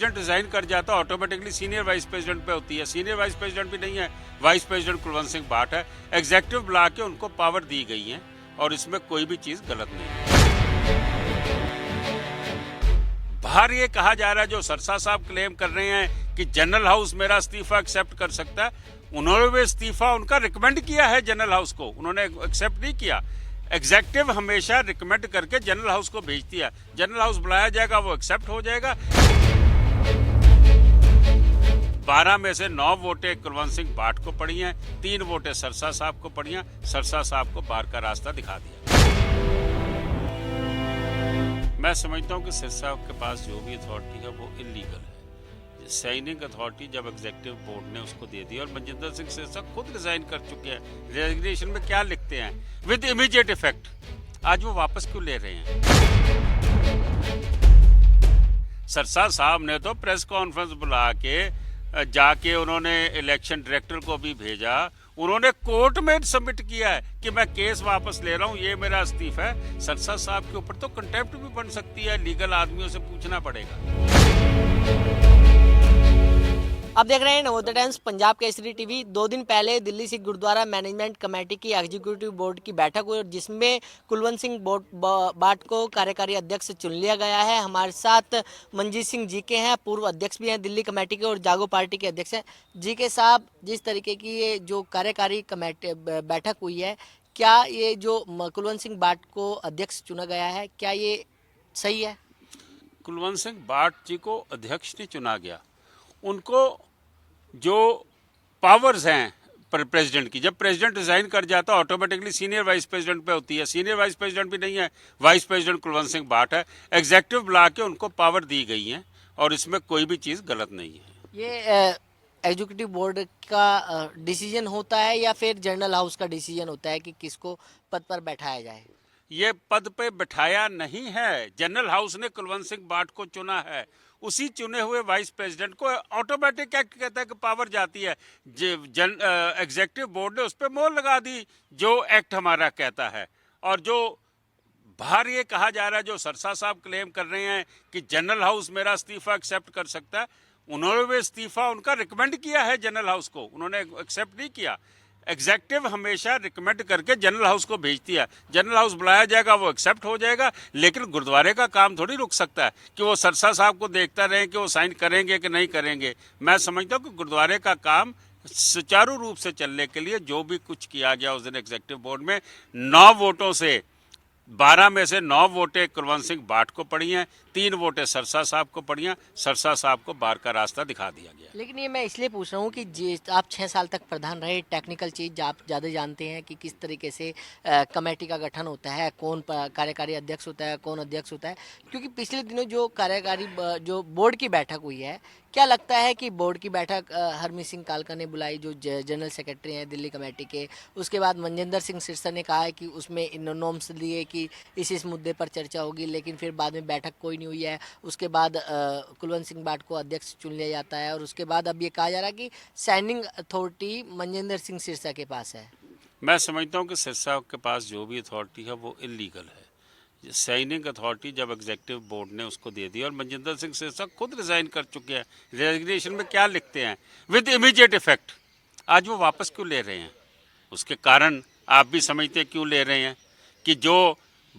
President resign कर जाता automatically senior vice president पे होती है। सीनियर वाइस प्रेसिडेंट भी नहीं है, वाइस प्रेसिडेंट कुलवंत सिंह भाट है। एग्जीक्यूटिव बुला के उनको पावर दी गई है और इसमें कोई भी चीज गलत नहीं है। बाहर ये कहा जा रहा है, जो सरसा साहब क्लेम कर रहे हैं कि जनरल हाउस मेरा इस्तीफा एक्सेप्ट कर सकता है, उन्होंने भी इस्तीफा उनका रिकमेंड किया है जनरल हाउस को, उन्होंने एक्सेप्ट नहीं किया। एग्जीक्यूटिव हमेशा रिकमेंड करके जनरल हाउस को भेजती है, जनरल हाउस बुलाया जाएगा, वो एक्सेप्ट हो जाएगा। 12 में से 9 वोटें कुलवंत सिंह भाट को पड़ी हैं, 3 वोटें सरसा साहब को पड़ी हैं। सरसा साहब को बाहर का रास्ता दिखा दिया। मैं समझता हूं कि सरसा के पास जो भी अथॉरिटी है वो इलीगल है। साइनिंग अथॉरिटी जब एग्जीक्यूटिव बोर्ड ने उसको दे दी, और मनजिंदर सिंह सिरसा खुद रिजाइन कर चुके हैं। रेजिग्नेशन में क्या लिखते हैं, विद इमीडिएट इफेक्ट। आज वो वापस क्यों ले रहे हैं? सरसा साहब ने तो प्रेस कॉन्फ्रेंस बुला के जाके उन्होंने इलेक्शन डायरेक्टर को भी भेजा, उन्होंने कोर्ट में सबमिट किया है कि मैं केस वापस ले रहा हूं, ये मेरा इस्तीफा है। सरसा साहब के ऊपर तो कंटेम्प्ट भी बन सकती है, लीगल आदमियों से पूछना पड़ेगा। आप देख रहे हैं नवोदय टाइम्स पंजाब केसरी टीवी। 2 दिन पहले दिल्ली सिख गुरुद्वारा मैनेजमेंट कमेटी की एग्जीक्यूटिव बोर्ड की बैठक हुई, जिसमें कुलवंत सिंह भाट को कार्यकारी अध्यक्ष चुन लिया गया है। हमारे साथ मंजीत सिंह जीके हैं, पूर्व अध्यक्ष भी हैं दिल्ली कमेटी के और जागो पार्टी के अध्यक्ष हैं। जीके साहब, जिस तरीके की ये जो कार्यकारी कमेटी बैठक हुई है, क्या ये जो कुलवंत सिंह भाट को अध्यक्ष चुना गया है, क्या ये सही है? कुलवंत सिंह भाट जी को अध्यक्ष नहीं चुना गया, उनको जो पावर्स हैं प्रेसिडेंट की, जब प्रेसिडेंट रिजाइन कर जाता ऑटोमेटिकली सीनियर वाइस प्रेसिडेंट पे होती है। सीनियर वाइस प्रेसिडेंट भी नहीं है, वाइस प्रेसिडेंट कुलवंत सिंह भाट है। एग्जीक्यूटिव बुला के उनको पावर दी गई है और इसमें कोई भी चीज़ गलत नहीं है। ये एग्जीक्यूटिव बोर्ड का डिसीजन होता है या फिर जनरल हाउस का डिसीजन होता है कि किसको पद पर बैठाया जाए? ये पद पे बिठाया नहीं है, जनरल हाउस ने कुलवंत सिंह भाट को चुना है। उसी चुने हुए वाइस प्रेसिडेंट को ऑटोमेटिक एक्ट कहता है कि पावर जाती है। एग्जीक्यूटिव बोर्ड ने उस पर मोहर लगा दी, जो एक्ट हमारा कहता है। और जो बाहर ये कहा जा रहा है, जो सरसा साहब क्लेम कर रहे हैं कि जनरल हाउस मेरा इस्तीफा एक्सेप्ट कर सकता है, उन्होंने भी इस्तीफा उनका रिकमेंड किया है जनरल हाउस को, उन्होंने एक्सेप्ट नहीं किया। एग्जीक्यूटिव हमेशा रिकमेंड करके जनरल हाउस को भेजती है, जनरल हाउस बुलाया जाएगा, वो एक्सेप्ट हो जाएगा। लेकिन गुरुद्वारे का काम थोड़ी रुक सकता है कि वो सरसा साहब को देखता रहे कि वो साइन करेंगे कि नहीं करेंगे। मैं समझता हूँ कि गुरुद्वारे का काम सुचारू रूप से चलने के लिए जो भी कुछ किया गया उस दिन एग्जीक्यूटिव बोर्ड में, 9 वोटों से 12 में से 9 वोटें कुलवंत सिंह भाट को पड़ी हैं, 3 वोटें सरसा साहब को पड़ी हैं। सरसा साहब को बाहर का रास्ता दिखा दिया गया। लेकिन ये मैं इसलिए पूछ रहा हूँ कि आप 6 साल तक प्रधान रहे, टेक्निकल चीज़ आप ज़्यादा जानते हैं कि किस तरीके से कमेटी का गठन होता है, कौन कार्यकारी अध्यक्ष होता है, कौन अध्यक्ष होता है। क्योंकि पिछले दिनों जो कार्यकारी जो बोर्ड की बैठक हुई है, क्या लगता है कि बोर्ड की बैठक हरमीत सिंह कालका ने बुलाई, जो जनरल सेक्रेटरी हैं दिल्ली कमेटी के, उसके बाद मनजिंदर सिंह सिरसा ने कहा है कि उसमें नॉर्म्स लिए कि इस मुद्दे पर चर्चा होगी, लेकिन फिर बाद में बैठक कोई नहीं हुई है। उसके बाद कुलवंत सिंह भाट को अध्यक्ष चुन लिया जाता है और उसके बाद अब ये कहा जा रहा है कि साइनिंग अथॉरिटी मनजिंदर सिंह सिरसा के पास है। मैं समझता हूँ कि सिरसा के पास जो भी अथॉरिटी है वो इलीगल है। साइनिंग अथॉरिटी जब एग्जीक्यूटिव बोर्ड ने उसको दे दी, और मनजिंदर सिंह सिरसा खुद रिजाइन कर चुके हैं। रेजिग्नेशन में क्या लिखते हैं, विद इमीडिएट इफेक्ट। आज वो वापस क्यों ले रहे हैं? उसके कारण आप भी समझते क्यों ले रहे हैं कि जो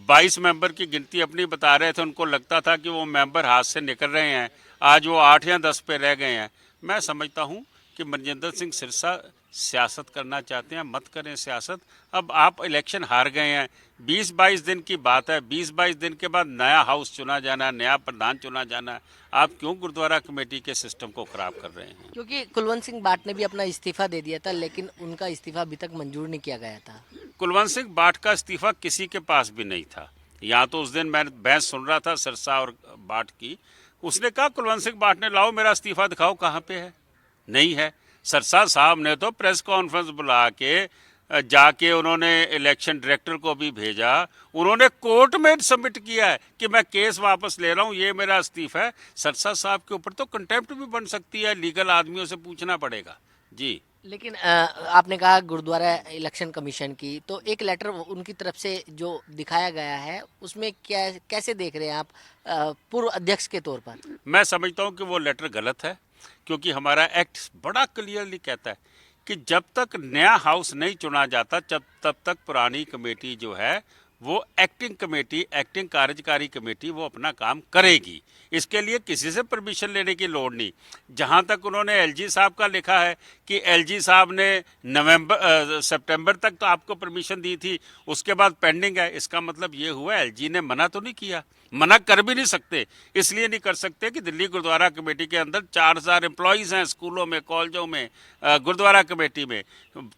22 मेंबर की गिनती अपनी बता रहे थे, उनको लगता था कि वो मेंबर हाथ से निकल रहे हैं, आज वो 8 या 10 पे रह गए हैं। मैं समझता हूँ कि मनजिंदर सिंह सिरसा सियासत करना चाहते हैं, मत करें सियासत। अब आप इलेक्शन हार गए हैं, 20-22 दिन की बात है, 20-22 दिन के बाद नया हाउस चुना जाना, नया प्रधान चुना जाना। आप क्यों गुरुद्वारा कमेटी के सिस्टम को खराब कर रहे हैं? क्योंकि कुलवंत सिंह भाट ने भी अपना इस्तीफा दे दिया था, लेकिन उनका इस्तीफा अभी तक मंजूर नहीं किया गया था। कुलवंत सिंह भाट का इस्तीफा किसी के पास भी नहीं था। यहाँ तो उस दिन मैं बहस सुन रहा था सरसा और भाट की, उसने कहा कुलवंत सिंह भाट ने लाओ मेरा इस्तीफा दिखाओ, कहाँ पे है? नहीं है। सरसा साहब ने तो प्रेस कॉन्फ्रेंस बुला के जाके उन्होंने इलेक्शन डायरेक्टर को भी भेजा, उन्होंने कोर्ट में सबमिट किया है कि मैं केस वापस ले रहा हूँ, ये मेरा इस्तीफा है। सरसा साहब के ऊपर तो कंटेम्प्ट भी बन सकती है, लीगल आदमियों से पूछना पड़ेगा। जी। लेकिन आपने कहा गुरुद्वारा इलेक्शन कमीशन की, तो एक लेटर उनकी तरफ से जो दिखाया गया है उसमें क्या कैसे देख रहे हैं आप पूर्व अध्यक्ष के तौर पर? मैं समझता हूं कि वो लेटर गलत है, क्योंकि हमारा एक्ट बड़ा क्लियरली कहता है कि जब तक नया हाउस नहीं चुना जाता तब तक पुरानी कमेटी जो है वो एक्टिंग कमेटी, एक्टिंग कार्यकारी कमेटी वो अपना काम करेगी। इसके लिए किसी से परमिशन लेने की लोड़ नहीं। जहां तक उन्होंने एलजी साहब का लिखा है कि एलजी साहब ने सितंबर तक तो आपको परमिशन दी थी, उसके बाद पेंडिंग है, इसका मतलब ये हुआ एलजी ने मना तो नहीं किया। मना कर भी नहीं सकते, इसलिए नहीं कर सकते कि दिल्ली गुरुद्वारा कमेटी के अंदर 4000 एम्प्लॉयज़ हैं, स्कूलों में, कॉलेजों में, गुरुद्वारा कमेटी में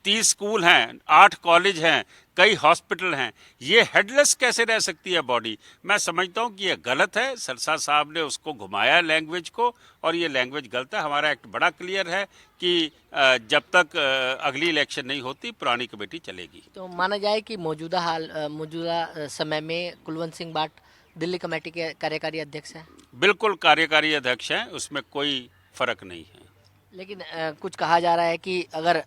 30 स्कूल हैं, 8 कॉलेज हैं, कई हॉस्पिटल हैं। ये हेडलेस कैसे रह सकती है बॉडी? मैं समझता हूँ कि ये गलत है। सरसा साहब ने उसको घुमाया लैंग्वेज को, और ये लैंग्वेज गलत है। हमारा एक्ट बड़ा क्लियर है कि जब तक अगली इलेक्शन नहीं होती पुरानी कमेटी चलेगी। तो माना जाए कि मौजूदा समय में कुलवंत सिंह बाट दिल्ली कमेटी के कार्यकारी अध्यक्ष हैं। बिल्कुल कार्यकारी अध्यक्ष हैं, उसमें कोई फर्क नहीं है। लेकिन कुछ कहा जा रहा है कि अगर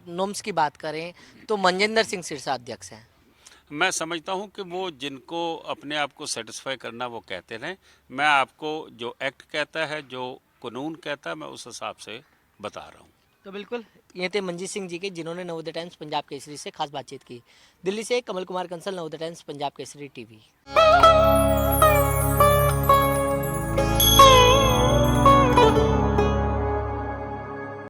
नॉर्म्स की बात करें तो मनजिंदर सिंह सिरसा अध्यक्ष हैं। मैं समझता हूं कि वो जिनको अपने आप को सेटिस्फाई करना वो कहते रहें। मैं आपको जो एक्ट कहता है, जो कानून कहता है, मैं उस हिसाब से बता रहा हूं। तो बिल्कुल ये थे मंजीत सिंह जी के, जिन्होंने नवोदय टाइम्स पंजाब केसरी से खास बातचीत की। दिल्ली से कमल कुमार कंसल, नवोदय टाइम्स पंजाब केसरी टीवी।